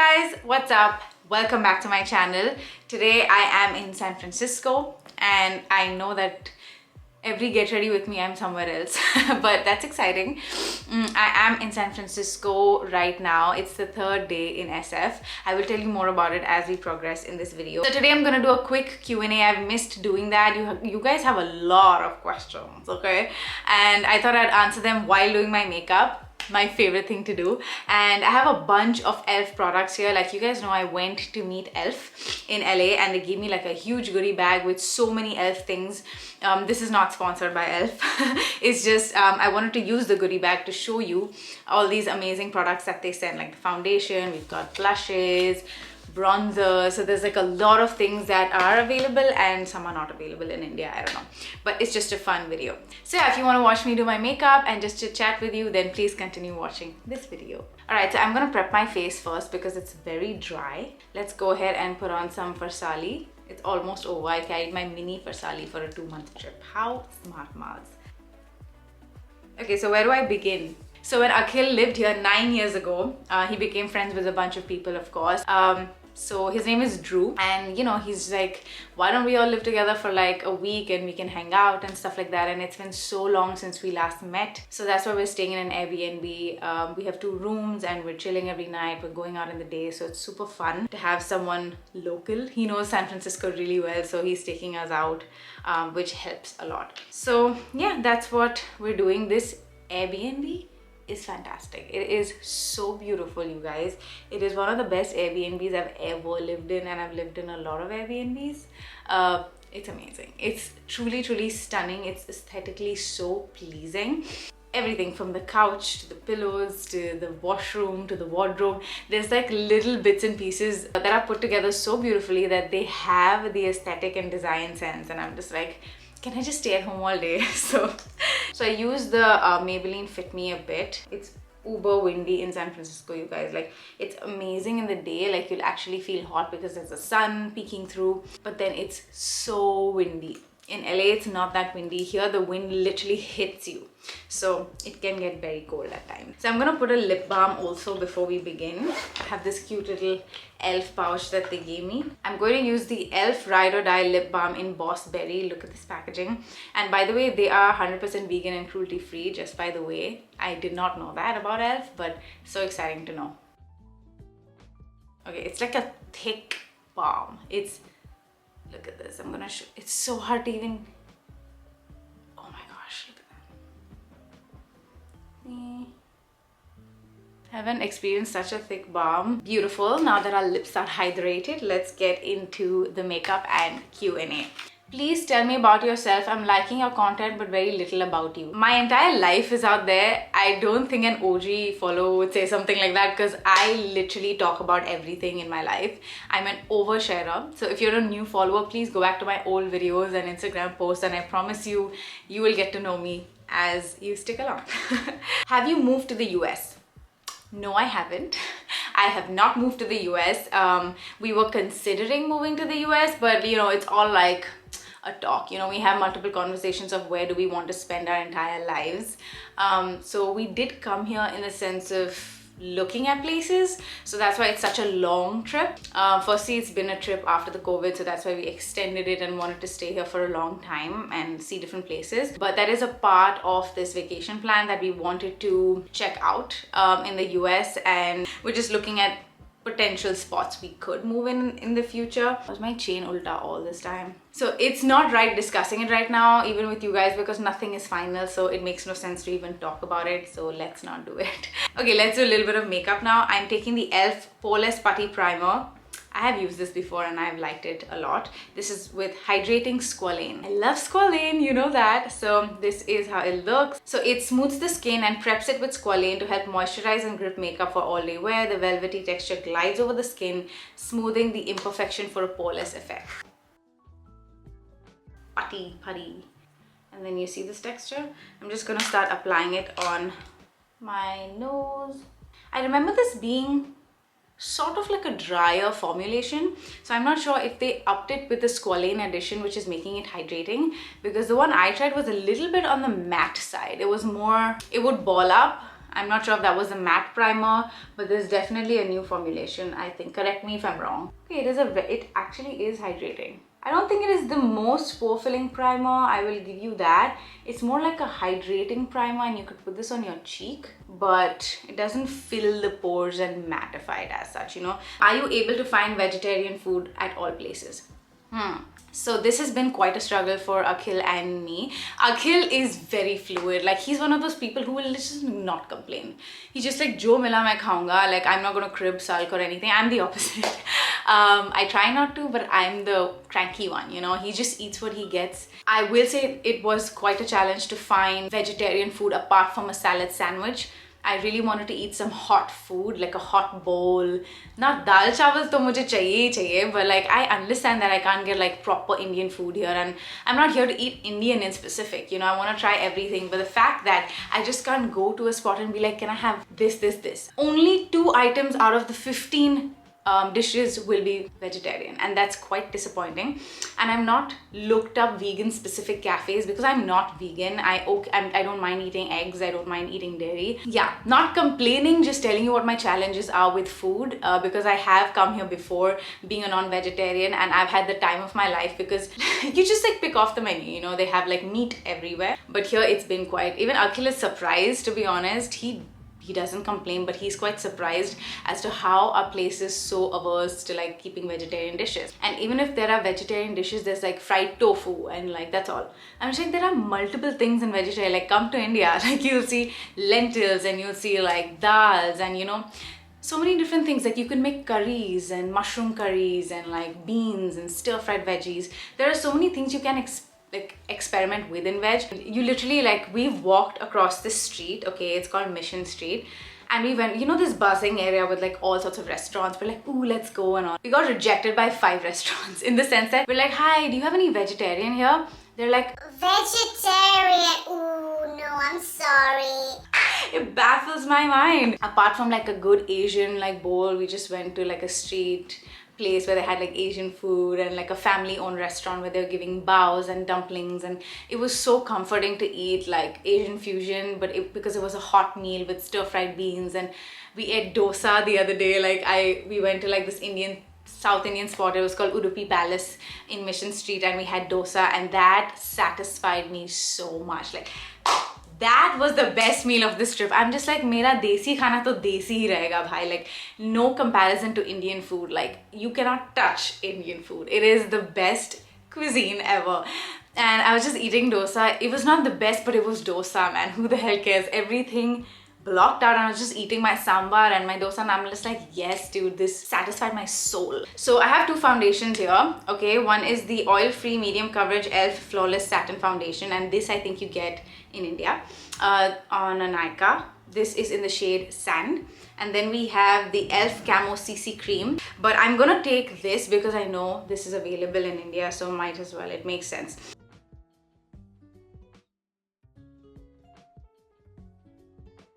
guys, what's up? Welcome back to my channel. Today I am in San Francisco and I know that every get ready with me I'm somewhere else but that's exciting. I am in San Francisco right now. It's the third day in SF. I will tell you more about it as we progress in this video. So today I'm gonna do a quick Q&A. I've missed doing that. You guys have a lot of questions, okay? And I thought I'd answer them while doing my makeup. My favorite thing to do. And I have a bunch of e.l.f. products here. Like you guys know, I went to meet e.l.f. in LA and they gave me like a huge goodie bag with so many e.l.f. things. This is not sponsored by e.l.f. It's just I wanted to use the goodie bag to show you all these amazing products that they send, like the foundation, we've got blushes, bronzer. So there's like a lot of things that are available and some are not available in India. I don't know, but it's just a fun video. So yeah, if you want to watch me do my makeup and just chit chat with you, then please continue watching this video. All right, so I'm gonna prep my face first because it's very dry. Let's go ahead and put on some Farsali. It's almost over. I carried my mini Farsali for a 2-month trip. How smart, Mars. Okay, so where do I begin? So when Akhil lived here 9 years ago, he became friends with a bunch of people, of course. So his name is Drew, and you know, he's like, why don't we all live together for like a week and we can hang out and stuff like that. And it's been so long since we last met, so that's why we're staying in an Airbnb. We have 2 rooms and we're chilling every night. We're going out in the day, so it's super fun to have someone local. He knows San Francisco really well, so he's taking us out, which helps a lot. So yeah, that's what we're doing. This Airbnb is fantastic. It is so beautiful, you guys. It is one of the best Airbnbs I've ever lived in, and I've lived in a lot of Airbnbs. It's amazing. It's truly stunning. It's aesthetically so pleasing. Everything from the couch to the pillows to the washroom to the wardrobe, there's like little bits and pieces that are put together so beautifully that they have the aesthetic and design sense, and I'm just like, can I just stay at home all day? So I use the Maybelline Fit Me a bit. It's uber windy in San Francisco, you guys. Like, it's amazing in the day. Like, you'll actually feel hot because there's the sun peeking through, but then it's so windy. In LA, it's not that windy. Here, the wind literally hits you. So it can get very cold at times. So I'm gonna put a lip balm also before we begin. I have this cute little e.l.f. pouch that they gave me. I'm going to use the e.l.f. Ride or Die lip balm in Boss Berry. Look at this packaging. And by the way, they are 100% vegan and cruelty free, just by the way. I did not know that about e.l.f., but so exciting to know. Okay, it's like a thick balm. Look at this. I'm gonna show. It's so hard to even. Oh my gosh, look at that. Haven't experienced such a thick balm. Beautiful. Now that our lips are hydrated, let's get into the makeup and Q&A. Please tell me about yourself. I'm liking your content, but very little about you. My entire life is out there. I don't think an OG follower would say something like that because I literally talk about everything in my life. I'm an oversharer. So if you're a new follower, please go back to my old videos and Instagram posts, and I promise you, you will get to know me as you stick along. Have you moved to the US? No, I haven't. I have not moved to the US. We were considering moving to the US, but you know, it's all like a talk. You know, we have multiple conversations of where do we want to spend our entire lives. So we did come here in a sense of looking at places, so that's why it's such a long trip. Firstly, it's been a trip after the COVID, so that's why we extended it and wanted to stay here for a long time and see different places. But that is a part of this vacation plan that we wanted to check out in the US, and we're just looking at potential spots we could move in the future. Was my chain ulta all this time? So it's not right discussing it right now, even with you guys, because nothing is final, so it makes no sense to even talk about it, so let's not do it. Okay, let's do a little bit of makeup now. I'm taking the e.l.f. Poreless Putty Primer. I have used this before and I've liked it a lot. This is with Hydrating Squalane. I love squalane, you know that. So this is how it looks. So it smooths the skin and preps it with squalane to help moisturize and grip makeup for all day wear. The velvety texture glides over the skin, smoothing the imperfection for a poreless effect. Putty. And then you see this texture? I'm just gonna start applying it on my nose. I remember this being sort of like a drier formulation, so I'm not sure if they upped it with the squalane addition, which is making it hydrating, because the one I tried was a little bit on the matte side. It was more, it would ball up I'm not sure if that was a matte primer, but there's definitely a new formulation, I think. Correct me if I'm wrong. Okay, it actually is hydrating. I don't think it is the most pore-filling primer, I will give you that. It's more like a hydrating primer, and you could put this on your cheek, but it doesn't fill the pores and mattify it as such, you know. Are you able to find vegetarian food at all places? So this has been quite a struggle for Akhil and me. Akhil is very fluid. Like, he's one of those people who will just not complain. He's just like, jo mila main khaunga. Like, I'm not gonna crib, sulk or anything. I'm the opposite. I try not to, but I'm the cranky one, you know. He just eats what he gets. I will say it was quite a challenge to find vegetarian food apart from a salad sandwich. I really wanted to eat some hot food, like a hot bowl. Not dal chawal to mujhe chahiye, but like, I understand that I can't get like proper Indian food here, and I'm not here to eat Indian in specific, you know. I want to try everything, but the fact that I just can't go to a spot and be like, can I have this? Only 2 items out of the 15 dishes will be vegetarian, and that's quite disappointing. And I've not looked up vegan specific cafes because I'm not vegan. I don't mind eating eggs, I don't mind eating dairy. Yeah, not complaining, just telling you what my challenges are with food, because I have come here before being a non-vegetarian and I've had the time of my life, because you just like pick off the menu, you know. They have like meat everywhere, but here it's been quite, even Akhil is surprised, to be honest. He doesn't complain, but he's quite surprised as to how our place is so averse to like keeping vegetarian dishes. And even if there are vegetarian dishes, there's like fried tofu and like, that's all. I'm just like, there are multiple things in vegetarian. Like, come to India, like you'll see lentils and you'll see like dals and, you know, so many different things. Like, you can make curries and mushroom curries and like beans and stir-fried veggies. There are so many things you can experiment with in veg. You literally, like, we've walked across this street, okay, it's called Mission Street, and we went, you know, this buzzing area with like all sorts of restaurants. We're like, ooh, let's go and all. We got rejected by 5 restaurants in the sense that we're like, hi, do you have any vegetarian here? They're like, vegetarian. Ooh, no, I'm sorry. It baffles my mind. Apart from like a good Asian like bowl, we just went to like a street place where they had like Asian food, and like a family-owned restaurant where they were giving baos and dumplings, and it was so comforting to eat like Asian fusion, but because it was a hot meal with stir-fried beans. And we ate dosa the other day. Like, we went to like this South Indian spot. It was called Udupi Palace in Mission Street, and we had dosa, and that satisfied me so much. Like, that was the best meal of this trip. I'm just like, mera desi khana to desi hi rahega bhai. Like, no comparison to Indian food. Like, you cannot touch Indian food. It is the best cuisine ever. And I was just eating dosa. It was not the best, but it was dosa, man. Who the hell cares? Everything blocked out, and I was just eating my sambar and my dosa, and I'm just like, yes dude, this satisfied my soul. So I have 2 foundations here, okay. One is the oil-free medium coverage e.l.f. Flawless Satin Foundation, and this I think you get in India on a Nykaa. This is in the shade Sand. And then we have the e.l.f. Camo CC Cream, but I'm gonna take this because I know this is available in India, so might as well, it makes sense.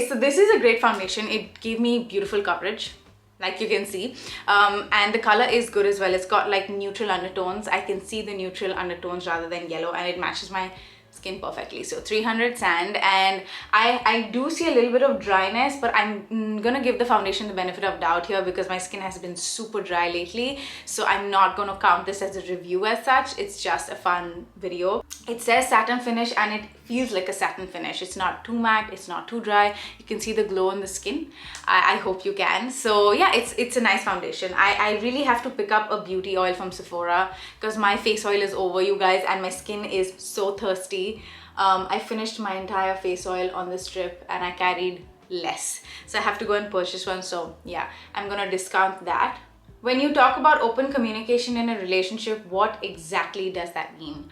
So this is a great foundation. It gave me beautiful coverage, like you can see, and the color is good as well. It's got like neutral undertones. I can see the neutral undertones rather than yellow, and it matches my skin perfectly. So 300 Sand, and I do see a little bit of dryness, but I'm gonna give the foundation the benefit of doubt here because my skin has been super dry lately, so I'm not gonna count this as a review as such. It's just a fun video. It says satin finish, and it feels like a satin finish. It's not too matte, it's not too dry. You can see the glow in the skin. I hope you can. So yeah, it's a nice foundation. I really have to pick up a beauty oil from Sephora because my face oil is over, you guys, and my skin is so thirsty. I finished my entire face oil on this trip and I carried less, so I have to go and purchase one. So yeah, I'm gonna discount that. When you talk about open communication in a relationship, what exactly does that mean?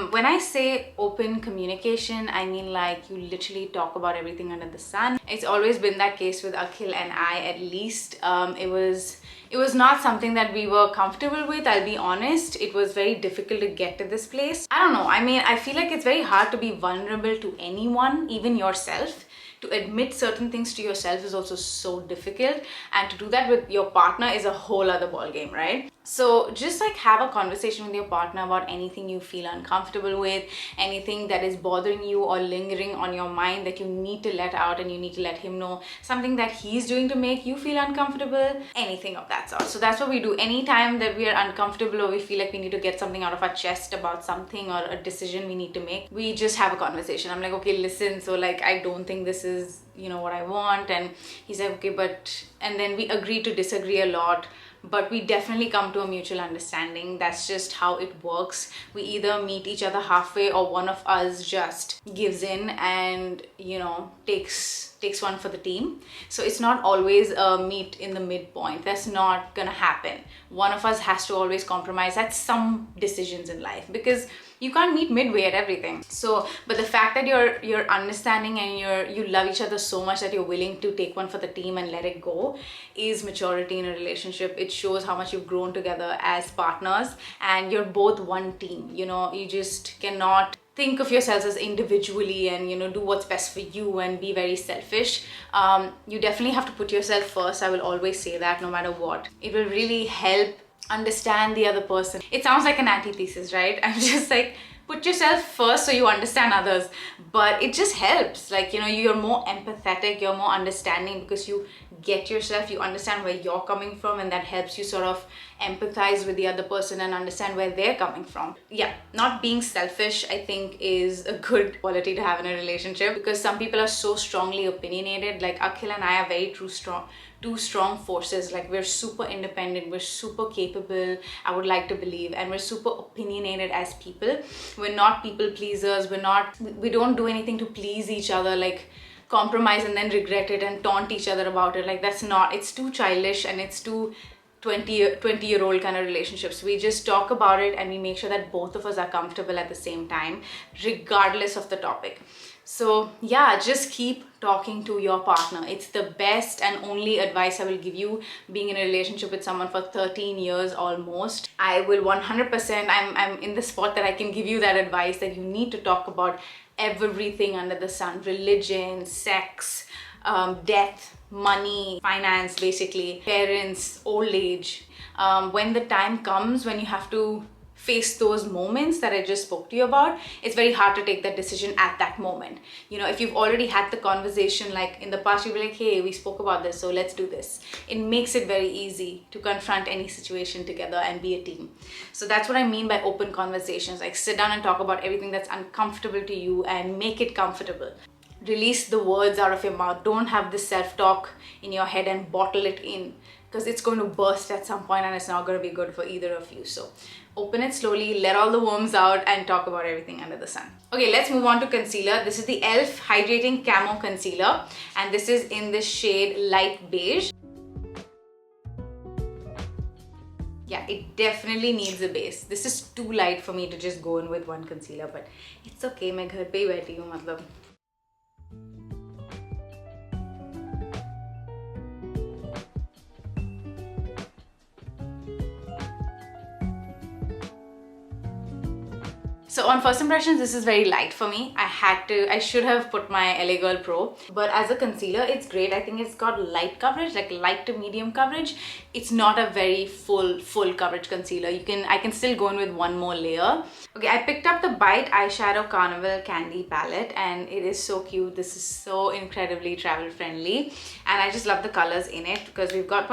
When I say open communication, I mean like you literally talk about everything under the sun. It's always been that case with Akhil and I, at least. It was not something that we were comfortable with, I'll be honest. It was very difficult to get to this place. I don't know, I mean, I feel like it's very hard to be vulnerable to anyone, even yourself, to admit certain things to yourself is also so difficult, and to do that with your partner is a whole other ball game, right? So just like have a conversation with your partner about anything you feel uncomfortable with, anything that is bothering you or lingering on your mind that you need to let out, and you need to let him know, something that he's doing to make you feel uncomfortable, anything of that sort. So that's what we do anytime that we are uncomfortable or we feel like we need to get something out of our chest about something or a decision we need to make. We just have a conversation. I'm like, okay, listen, so like I don't think this is, you know, what I want, and he's like, okay, but, and then we agree to disagree a lot, but we definitely come to a mutual understanding. That's just how it works. We either meet each other halfway, or one of us just gives in and, you know, takes one for the team. So it's not always a meet in the midpoint. That's not gonna happen. One of us has to always compromise at some decisions in life, because you can't meet midway at everything. So, but the fact that you're understanding and you love each other so much that you're willing to take one for the team and let it go is maturity in a relationship. It shows how much you've grown together as partners, and you're both one team. You know, you just cannot think of yourselves as individually and, you know, do what's best for you and be very selfish. You definitely have to put yourself first. I will always say that, no matter what. It will really help understand the other person. It sounds like an antithesis, right? I'm just like, put yourself first so you understand others, but it just helps. Like, you know, you're more empathetic, you're more understanding, because you get yourself, you understand where you're coming from, and that helps you sort of empathize with the other person and understand where they're coming from. Yeah, not being selfish, I think, is a good quality to have in a relationship, because some people are so strongly opinionated. Like Akhil and I are very two strong forces. Like, we're super independent, we're super capable, I would like to believe, and we're super opinionated as people. We're not people pleasers. We don't do anything to please each other, like compromise and then regret it and taunt each other about it. Like, that's not, it's too childish, and it's too 20-year-old kind of relationships. We just talk about it and we make sure that both of us are comfortable at the same time, regardless of the topic. So yeah, just keep talking to your partner. It's the best and only advice I will give you, being in a relationship with someone for 13 years almost. I will 100%, I'm in the spot that I can give you that advice, that you need to talk about everything under the sun: religion, sex, death, money, finance, basically, parents, old age. When the time comes when you have to face those moments that I just spoke to you about, it's very hard to take that decision at that moment. You know, if you've already had the conversation, like in the past, you'll be like, hey, we spoke about this, so let's do this. It makes it very easy to confront any situation together and be a team. So that's what I mean by open conversations. Like, sit down and talk about everything that's uncomfortable to you and make it comfortable. Release the words out of your mouth. Don't have this self-talk in your head and bottle it in, because it's going to burst at some point and it's not going to be good for either of you. So open it slowly, let all the worms out, and talk about everything under the sun. Okay, let's move on to concealer. This is the e.l.f. Hydrating Camo Concealer, and this is in the shade Light Beige. Yeah, it definitely needs a base. This is too light for me to just go in with one concealer, but it's okay. मैं घर पे ही बैठी हूँ, मतलब. So on first impressions, this is very light for me. I should have put my LA Girl Pro, but as a concealer, it's great. I think it's got light coverage, like light to medium coverage. It's not a very full coverage concealer. I can still go in with one more layer. Okay, I picked up the Bite Eyeshadow Carnival Candy Palette, and it is so cute. This is so incredibly travel friendly, and I just love the colors in it, because we've got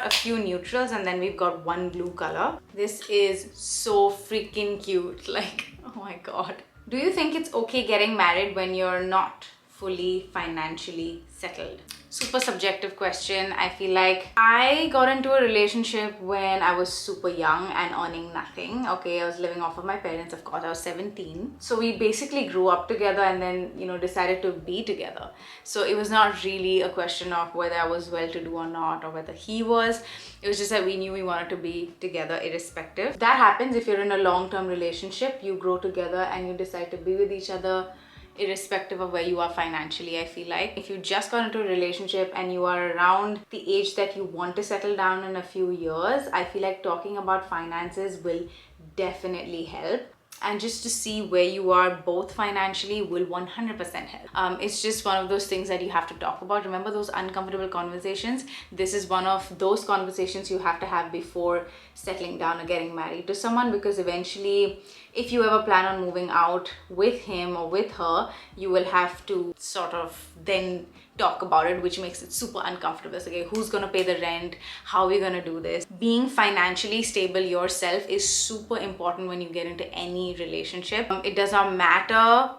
a few neutrals and then we've got one blue color. This is so freaking cute. Like, oh my god. Do you think it's okay getting married when you're not fully financially settled? Super subjective question. I feel like I got into a relationship when I was super young and earning nothing. Okay, I was living off of my parents, of course. I was 17. So we basically grew up together and then, you know, decided to be together. So it was not really a question of whether I was well-to-do or not, or whether he was. It was just that we knew we wanted to be together irrespective. That happens if you're in a long-term relationship. You grow together and you decide to be with each other irrespective of where you are financially. I feel like if you just got into a relationship and you are around the age that you want to settle down in a few years, I feel like talking about finances will definitely help. and just to see where you are both financially will 100% help. It's just one of those things that you have to talk about. Remember those uncomfortable conversations? This is one of those conversations you have to have before settling down or getting married to someone, because eventually if you ever plan on moving out with him or with her, you will have to sort of then talk about it, which makes it super uncomfortable. So, okay, who's gonna pay the rent? How are we gonna do this? Being financially stable yourself is super important when you get into any relationship. It does not matter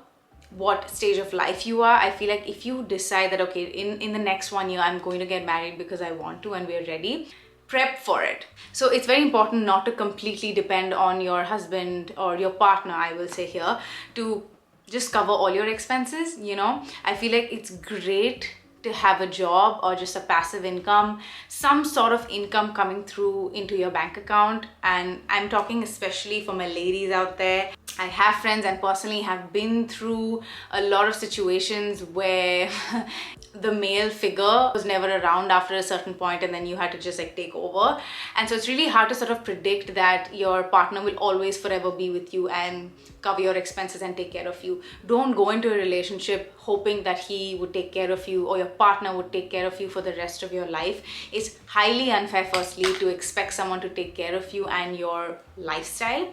what stage of life you are. I feel like if you decide that, okay, in the next 1 year I'm going to get married because I want to and we're ready, prep for it. So it's very important not to completely depend on your husband or your partner, I will say here, to just cover all your expenses. You know, I feel like it's great to have a job or just a passive income, some sort of income coming through into your bank account. And I'm talking especially for my ladies out there. I have friends and personally have been through a lot of situations where the male figure was never around after a certain point, and then you had to just like take over. And so it's really hard to sort of predict that your partner will always forever be with you and cover your expenses and take care of you. Don't go into a relationship hoping that he would take care of you or your partner would take care of you for the rest of your life. It's highly unfair, firstly, to expect someone to take care of you and your lifestyle.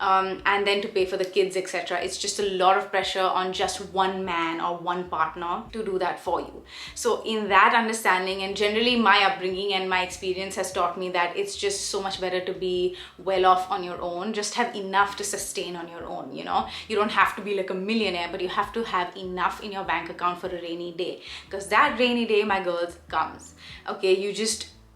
And then to pay for the kids, etc. It's just a lot of pressure on just one man or one partner to do that for you. So in that understanding, and generally my upbringing and my experience has taught me that it's just so much better to be well off on your own. Just have enough to sustain on your own, you know. You don't have to be like a millionaire, but you have to have enough in your bank account for a rainy day, because that rainy day, my girls, comes. Okay,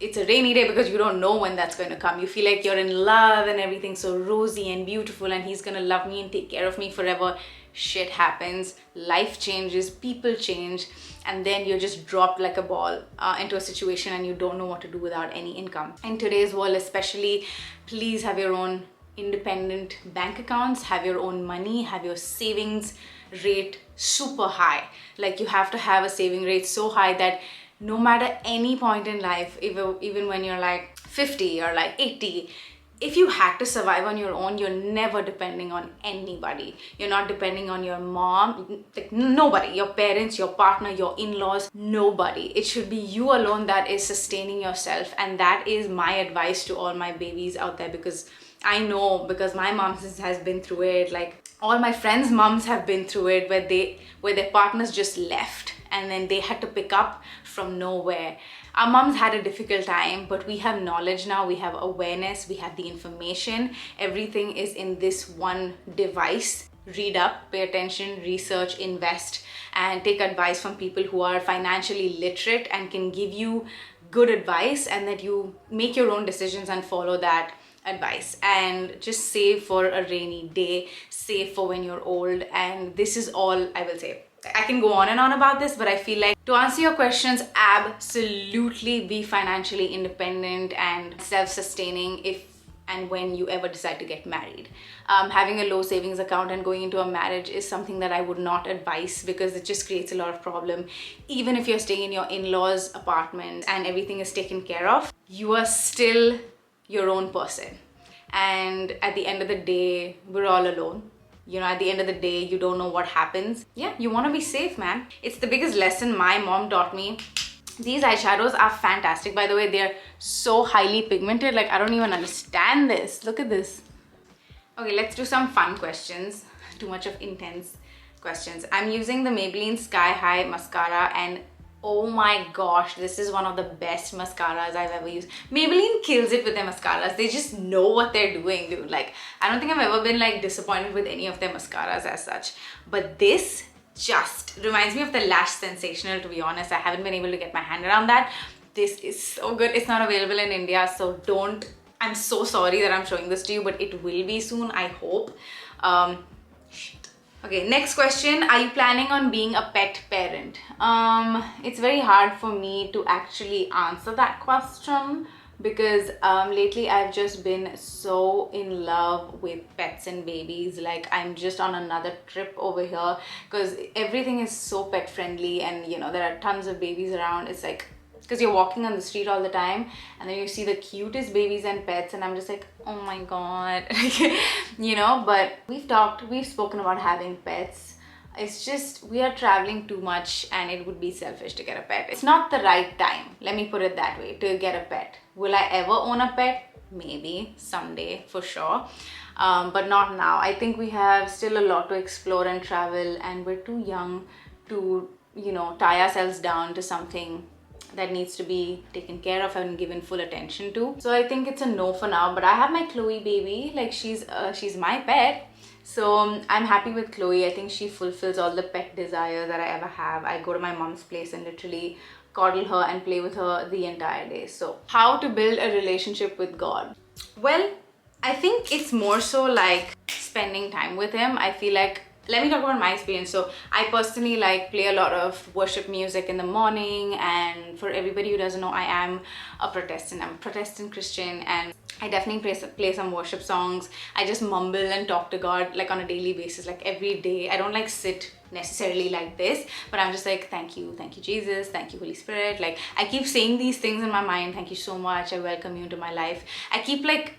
it's a rainy day because you don't know when that's going to come. You feel like you're in love and everything's so rosy and beautiful and he's going to love me and take care of me forever. Shit happens, life changes, people change, and then you're just dropped like a ball into a situation and you don't know what to do without any income. In today's world especially, please have your own independent bank accounts, have your own money, have your savings rate super high. Like, you have to have a saving rate so high that no matter any point in life, even when you're like 50 or like 80, if you had to survive on your own, you're never depending on anybody. You're not depending on your mom, like nobody, your parents, your partner, your in-laws, nobody. It should be you alone that is sustaining yourself. And that is my advice to all my babies out there, because I know, because my mom has been through it, like all my friends' moms have been through it, where their partners just left and then they had to pick up from nowhere. Our moms had a difficult time, but we have knowledge now, we have awareness, we have the information. Everything is in this one device. Read up, pay attention, research, invest, and take advice from people who are financially literate and can give you good advice, and that you make your own decisions and follow that advice. And just save for a rainy day, save for when you're old. And this is all I will say. I can go on and on about this, but I feel like to answer your questions, absolutely be financially independent and self-sustaining if and when you ever decide to get married. Having a low savings account and going into a marriage is something that I would not advise, because it just creates a lot of problem. Even if you're staying in your in-laws' apartment and everything is taken care of, you are still your own person. And at the end of the day, we're all alone. You know, at the end of the day, you don't know what happens. Yeah, you want to be safe, man. It's the biggest lesson my mom taught me. These eyeshadows are fantastic, by the way. They're so highly pigmented. Like, I don't even understand this. Look at this. Okay, let's do some fun questions. Too much of intense questions. I'm using the Maybelline Sky High mascara, and oh my gosh, this is one of the best mascaras I've ever used. Maybelline kills it with their mascaras. They just know what they're doing, dude. Like, I don't think I've ever been like disappointed with any of their mascaras as such. But this just reminds me of the Lash Sensational, to be honest. I haven't been able to get my hand around that. This is so good. It's not available in India, so I'm so sorry that I'm showing this to you, but it will be soon, I hope. Okay, next question. Are you planning on being a pet parent? It's very hard for me to actually answer that question, because lately I've just been so in love with pets and babies. Like, I'm just on another trip over here because everything is so pet friendly, and you know, there are tons of babies around. It's like because you're walking on the street all the time and then you see the cutest babies and pets, and I'm just like, oh my god. You know, but we've spoken about having pets. It's just we are traveling too much and it would be selfish to get a pet. It's not the right time, let me put it that way, to get a pet. Will I ever own a pet? Maybe someday, for sure, but not now. I think we have still a lot to explore and travel, and we're too young to, you know, tie ourselves down to something that needs to be taken care of and given full attention to. So I think it's a no for now. But I have my Chloe baby, like she's my pet. So I'm happy with Chloe. I think she fulfills all the pet desires that I ever have. I go to my mom's place and literally coddle her and play with her the entire day. So how to build a relationship with God? Well, I think it's more so like spending time with him. I feel like, let me talk about my experience. So I personally like play a lot of worship music in the morning, and for everybody who doesn't know, I am a Protestant. I'm a Protestant Christian, and I definitely play some worship songs. I just mumble and talk to God like on a daily basis, like every day. I don't like sit necessarily like this, but I'm just like, thank you Jesus, thank you Holy Spirit. Like I keep saying these things in my mind. Thank you so much, I welcome you into my life. I keep like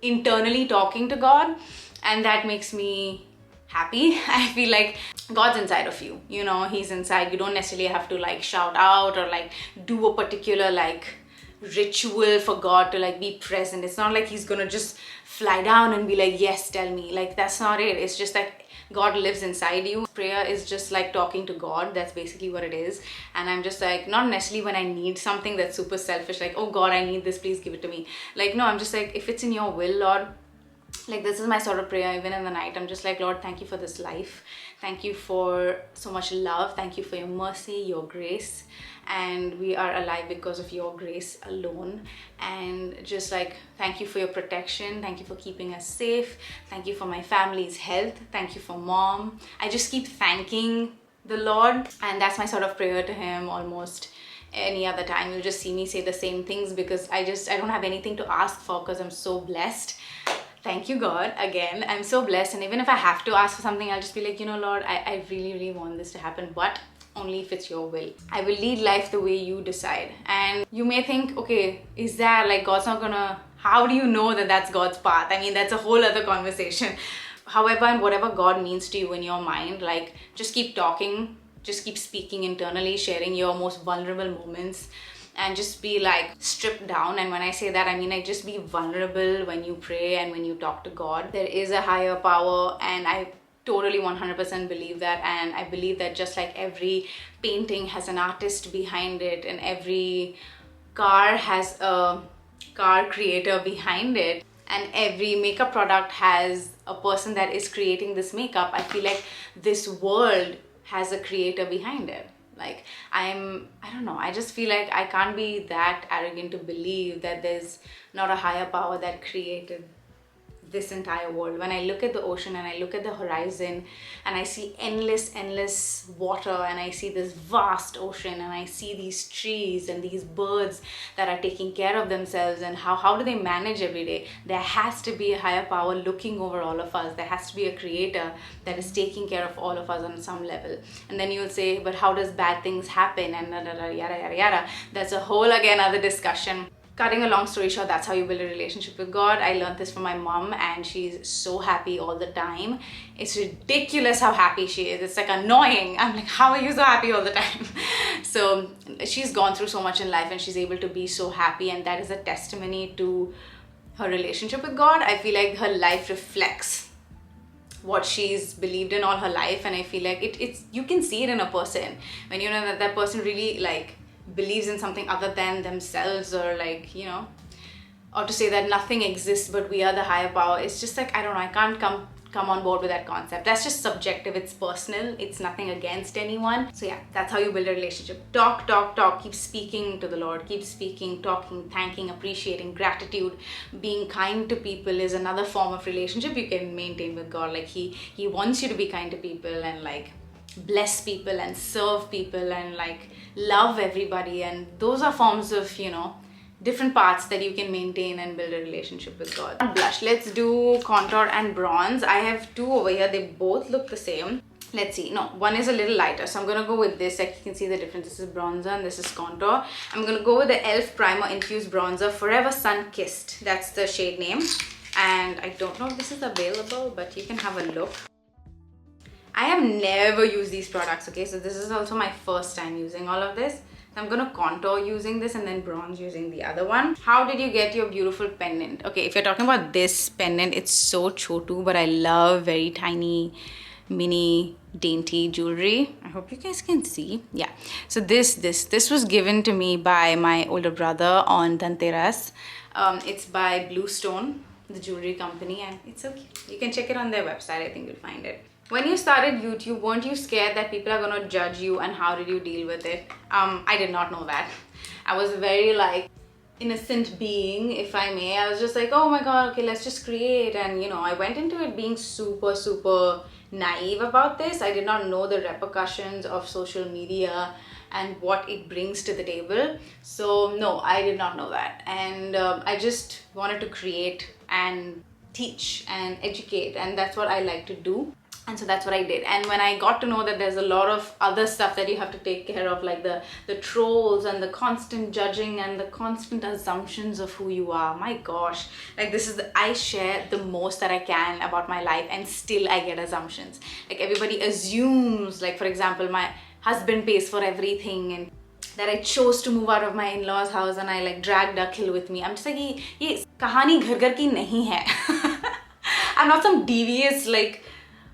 internally talking to God, and that makes me happy. I feel like God's inside of you, you know, he's inside. You don't necessarily have to like shout out or like do a particular like ritual for God to like be present. It's not like he's gonna just fly down and be like, yes, tell me. Like that's not it. It's just like God lives inside you. Prayer is just like talking to God. That's basically what it is. And I'm just like, not necessarily when I need something that's super selfish, like, oh God, I need this, please give it to me. Like, no, I'm just like, if it's in your will, Lord, like this is my sort of prayer. Even in the night, I'm just like, Lord, thank you for this life. Thank you for so much love. Thank you for your mercy, your grace. And we are alive because of your grace alone. And just like, thank you for your protection. Thank you for keeping us safe. Thank you for my family's health. Thank you for mom. I just keep thanking the Lord, and that's my sort of prayer to him. Almost any other time you'll just see me say the same things, because I don't have anything to ask for, because I'm so blessed. Thank you, God. Again, I'm so blessed. And even if I have to ask for something, I'll just be like, you know, Lord, I really, really want this to happen, but only if it's your will. I will lead life the way you decide. And you may think, okay, is that like God's not gonna, how do you know that that's God's path? I mean, that's a whole other conversation. However, and whatever God means to you in your mind, like just keep talking, just keep speaking internally, sharing your most vulnerable moments, and just be like stripped down. And when I say that, I mean like just be vulnerable when you pray and when you talk to God. There is a higher power, and I totally 100% believe that. And I believe that just like every painting has an artist behind it, and every car has a car creator behind it, and every makeup product has a person that is creating this makeup, I feel like this world has a creator behind it. Like I don't know, I just feel like I can't be that arrogant to believe that there's not a higher power that created this entire world. When I look at the ocean and I look at the horizon and I see endless water, and I see this vast ocean, and I see these trees and these birds that are taking care of themselves, and how do they manage every day? There has to be a higher power looking over all of us. There has to be a creator that is taking care of all of us on some level. And then you'll say, but how does bad things happen, and yada yada yada. That's a whole again other discussion. Cutting a long story short, that's how you build a relationship with God. I learned this from my mom, and she's so happy all the time. It's ridiculous how happy she is. It's like annoying. I'm like, how are you so happy all the time? So she's gone through so much in life, and she's able to be so happy, and that is a testimony to her relationship with God. I feel like her life reflects what she's believed in all her life, and I feel like it's you can see it in a person when you know that person really like believes in something other than themselves, or like, you know, or to say that nothing exists but we are the higher power. It's just like, I don't know, I can't come on board with that concept. That's just subjective, it's personal, it's nothing against anyone. So yeah, that's how you build a relationship. Talk, keep speaking to the Lord, keep speaking, talking, thanking, appreciating, gratitude, being kind to people is another form of relationship you can maintain with God. Like he wants you to be kind to people, and like bless people and serve people, and like love everybody. And those are forms of, you know, different parts that you can maintain and build a relationship with God. Blush, let's do contour and bronze. I have two over here, they both look the same. let's see, no, one is a little lighter, so I'm gonna go with this. Like you can see the difference. This is bronzer and this is contour. I'm gonna go with the e.l.f. Primer Infused Bronzer Forever Sun Kissed. That's the shade name, and I don't know if this is available, but you can have a look. I have never used these products, okay, so this is also my first time using all of this. I'm gonna contour using this and then bronze using the other one. How did you get your beautiful pendant? Okay, if you're talking about this pendant, it's so chotu, but I love very tiny mini dainty jewelry. I hope you guys can see. Yeah, so this was given to me by my older brother on Dhanteras. It's by Bluestone, the jewelry company, and it's so cute. You can check it on their website. I think you'll find it. When you started YouTube, weren't you scared that people are gonna judge you, and how did you deal with it? I did not know that. I was very like innocent being, if I may. I was just like, oh my god, okay, let's just create. And you know, I went into it being super naive about this. I did not know the repercussions of social media and what it brings to the table. So no, I did not know that. And I just wanted to create and teach and educate, and that's what I like to do. And so that's what I did. And when I got to know that there's a lot of other stuff that you have to take care of, like the trolls and the constant judging and the constant assumptions of who you are, my gosh, like this is I share the most that I can about my life, and still I get assumptions. Like everybody assumes, like for example, my husband pays for everything, and that I chose to move out of my in-laws house, and I like dragged Akhil with me. I'm just like, ye kahani ghar ghar ki nahi hai. I'm not some devious like,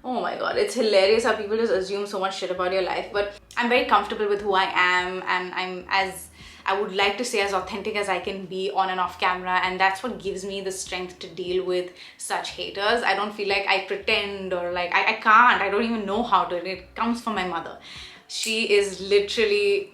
oh my god, it's hilarious how people just assume so much shit about your life. But I'm very comfortable with who I am, and I'm as, I would like to say, as authentic as I can be on and off camera, and that's what gives me the strength to deal with such haters. I don't feel like I pretend, or like I can't, I don't even know how to. It comes from my mother. She is literally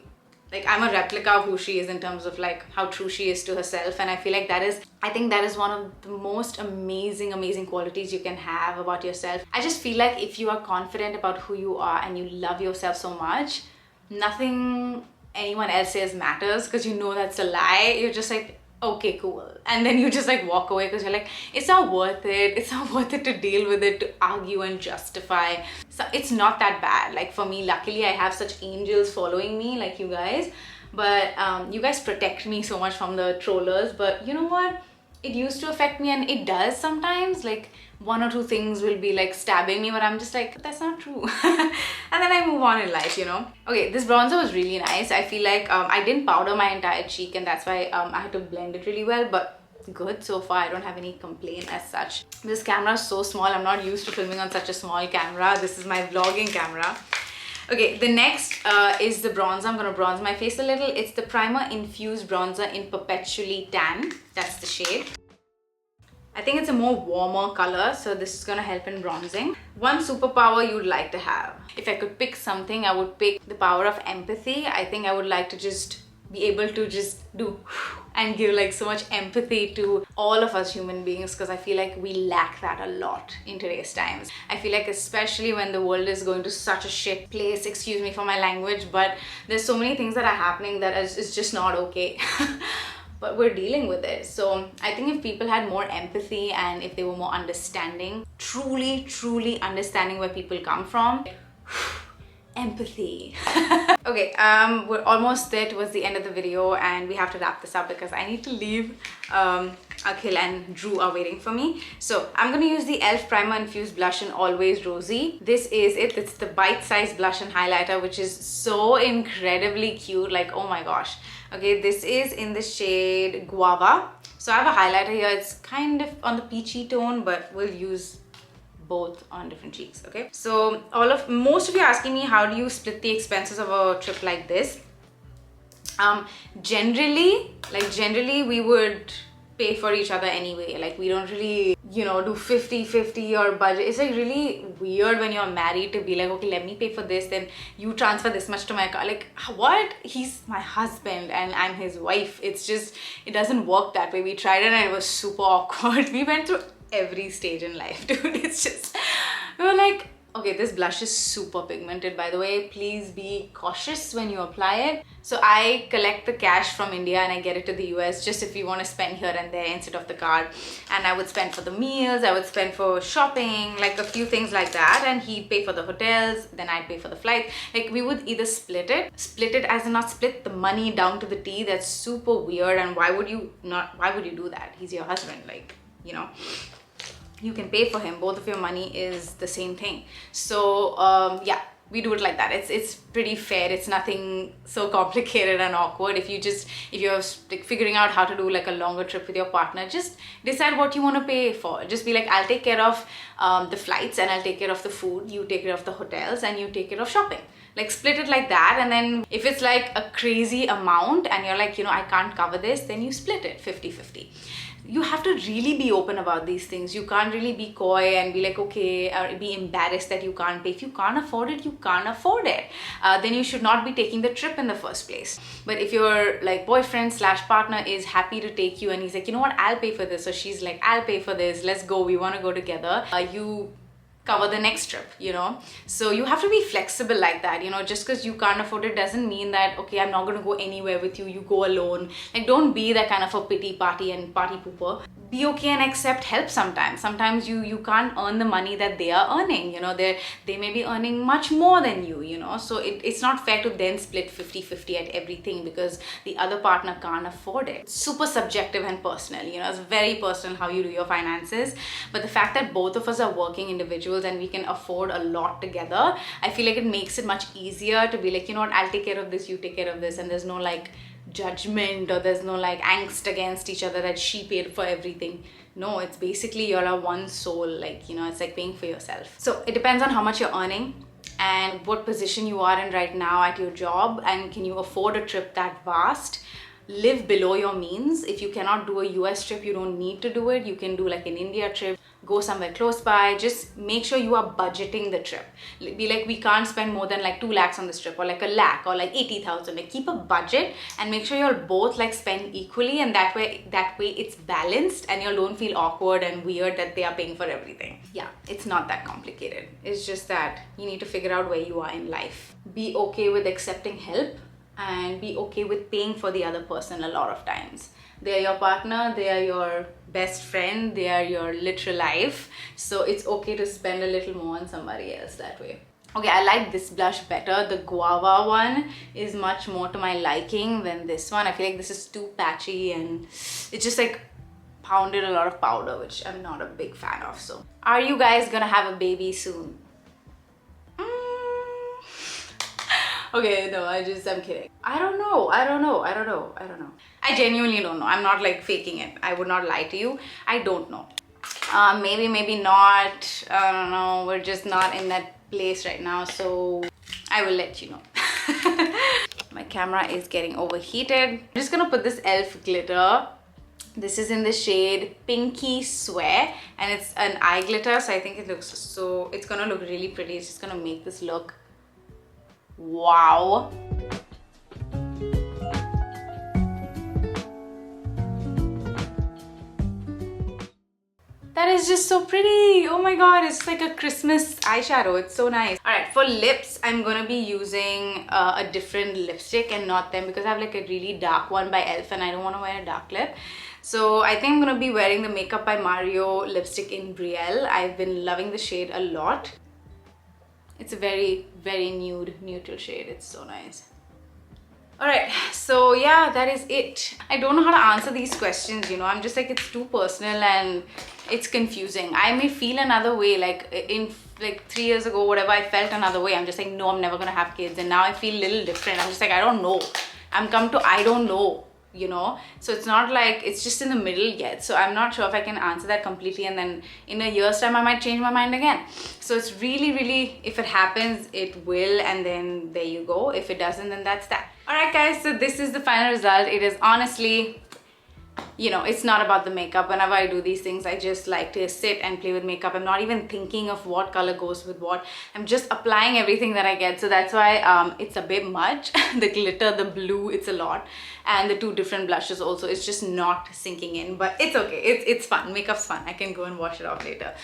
like, I'm a replica of who she is in terms of like how true she is to herself. And I feel like that is, I think that is one of the most amazing qualities you can have about yourself. I just feel like if you are confident about who you are and you love yourself so much, nothing anyone else says matters, because you know that's a lie. You're just like, okay, cool. And then you just like walk away, because you're like, it's not worth it. It's not worth it to deal with it, to argue and justify. So it's not that bad. Like for me, luckily I have such angels following me like you guys. But you guys protect me so much from the trollers. But you know what? It used to affect me, and it does sometimes. Like one or two things will be like stabbing me, but I'm just like, that's not true. And then I move on in life, you know. Okay, this bronzer was really nice. I feel like I didn't powder my entire cheek, and that's why I had to blend it really well, but good so far. I don't have any complaint as such. This camera is so small. I'm not used to filming on such a small camera. This is my vlogging camera. Okay, the next is the bronzer. I'm gonna bronze my face a little. It's the Primer Infused Bronzer in Perpetually Tan. That's the shade. I think it's a more warmer color, so this is gonna help in bronzing. One superpower you'd like to have. If I could pick something, I would pick the power of empathy. I think I would like to just be able to just do and give like so much empathy to all of us human beings, because I feel like we lack that a lot in today's times. I feel like especially when the world is going to such a shit place, excuse me for my language, but there's so many things that are happening that is just not okay. But we're dealing with it. So I think if people had more empathy, and if they were more understanding, truly understanding where people come from, empathy. Okay, we're almost there towards the end of the video, and we have to wrap this up because I need to leave. Akhil and Drew are waiting for me. So I'm gonna use the e.l.f. Primer Infused Blush in Always Rosy. This is it. It's the bite-sized blush and highlighter, which is so incredibly cute. Like, oh my gosh. Okay, this is in the shade Guava. So I have a highlighter here. It's kind of on the peachy tone, but we'll use both on different cheeks. Okay, so most of you are asking me, how do you split the expenses of a trip like this? Generally we would pay for each other anyway. Like we don't really, you know, do 50-50 or budget. It's like really weird when you're married to be like, okay, let me pay for this, then you transfer this much to my car. Like what? He's my husband and I'm his wife. It's just, it doesn't work that way. We tried it and it was super awkward. We went through every stage in life, dude. It's just, we were like, Okay, this blush is super pigmented, by the way. Please be cautious when you apply it. So I collect the cash from India and I get it to the US just if you want to spend here and there instead of the card. And I would spend for the meals, I would spend for shopping, like a few things like that. And he'd pay for the hotels, then I'd pay for the flight. Like we would either split it as in not split the money down to the T. That's super weird. And why would you do that? He's your husband, like, you know. You can pay for him, both of your money is the same thing. So yeah, we do it like that. It's pretty fair. It's nothing so complicated and awkward. If you're like figuring out how to do like a longer trip with your partner, just decide what you want to pay for. Just be like, I'll take care of the flights and I'll take care of the food, you take care of the hotels and you take care of shopping. Like split it like that. And then if it's like a crazy amount and you're like, you know, I can't cover this, then you split it 50-50. You have to really be open about these things. You can't really be coy and be like, okay, or be embarrassed that you can't pay. If you can't afford it, you can't afford it. Then you should not be taking the trip in the first place. But if your like boyfriend / partner is happy to take you and he's like, you know what, I'll pay for this. Or she's like, I'll pay for this. Let's go. We want to go together. You cover the next trip, you know. So you have to be flexible like that, you know. Just because you can't afford it doesn't mean that, okay, I'm not going to go anywhere with you, you go alone. Like, don't be that kind of a pity party and party pooper. Be okay and accept help sometimes. Sometimes you can't earn the money that they are earning, you know. They may be earning much more than you know. So it's not fair to then split 50-50 at everything because the other partner can't afford it. It's super subjective and personal, you know. It's very personal how you do your finances. But the fact that both of us are working individuals and we can afford a lot together, I feel like it makes it much easier to be like, you know what, I'll take care of this, you take care of this, and there's no like judgment or there's no like angst against each other that she paid for everything. No, it's basically you're a one soul, like, you know, it's like paying for yourself. So it depends on how much you're earning and what position you are in right now at your job, and can you afford a trip that vast. Live below your means. If you cannot do a US trip, you don't need to do it. You can do like an India trip, go somewhere close by. Just make sure you are budgeting the trip. Be like, we can't spend more than like 2 lakhs on this trip, or like 1 lakh, or like 80,000. Like, keep a budget and make sure you'll both like spend equally, and that way it's balanced and you don't feel awkward and weird that they are paying for everything. Yeah, it's not that complicated. It's just that you need to figure out where you are in life. Be okay with accepting help and be okay with paying for the other person a lot of times. They are your partner, they are your best friend, they are your literal life. So it's okay to spend a little more on somebody else that way. Okay, I like this blush better. The guava one is much more to my liking than this one. I feel like this is too patchy and it's just like pounded a lot of powder, which I'm not a big fan of. So, are you guys gonna have a baby soon? Okay, no, I'm kidding. I don't know. I genuinely don't know. I'm not like faking it. I would not lie to you. I don't know. Maybe, maybe not. I don't know. We're just not in that place right now. So I will let you know. My camera is getting overheated. I'm just gonna put this e.l.f. glitter. This is in the shade Pinky Swear, and it's an eye glitter. So I think it's gonna look really pretty. It's just gonna make this look wow. That is just so pretty. Oh my god, it's like a Christmas eyeshadow. It's so nice. All right, for lips, I'm gonna be using a different lipstick and not them, because I have like a really dark one by e.l.f. and I don't want to wear a dark lip. So I think I'm gonna be wearing the Makeup by Mario lipstick in Brielle. I've been loving the shade a lot. It's a very, very nude, neutral shade. It's so nice. Alright, so yeah, that is it. I don't know how to answer these questions, you know. I'm just like, it's too personal and it's confusing. I may feel another way, like in like 3 years ago, whatever, I felt another way. I'm just like, no, I'm never gonna have kids. And now I feel a little different. I'm just like, I don't know. I'm come to I don't know, you know. So it's not like it's just in the middle yet. So I'm not sure if I can answer that completely, and then in a year's time I might change my mind again. So it's really, really, if it happens, it will, and then there you go. If it doesn't, then that's that. Alright guys, so this is the final result. It is honestly, you know, it's not about the makeup. Whenever I do these things, I just like to sit and play with makeup. I'm not even thinking of what color goes with what. I'm just applying everything that I get. So that's why it's a bit much. The glitter, the blue, it's a lot. And the 2 different blushes also, it's just not sinking in. But it's okay. It's fun. Makeup's fun. I can go and wash it off later.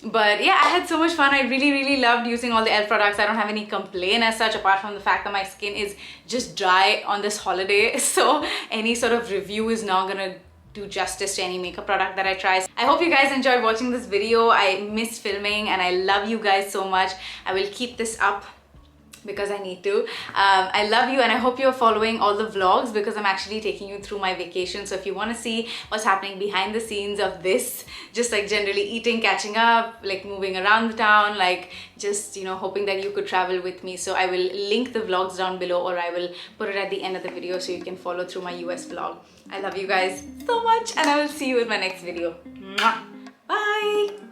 But yeah, I had so much fun. I really loved using all the elf products. I don't have any complaint as such, apart from the fact that my skin is just dry on this holiday. So any sort of review is not gonna do justice to any makeup product that I try. I hope you guys enjoyed watching this video. I miss filming and I love you guys so much. I will keep this up because I need to. I love you and I hope you're following all the vlogs because I'm actually taking you through my vacation. So if you want to see what's happening behind the scenes of this, just like generally eating, catching up, like moving around the town, like just, you know, hoping that you could travel with me. So I will link the vlogs down below, or I will put it at the end of the video so you can follow through my US vlog. I love you guys so much and I will see you in my next video. Mwah. Bye!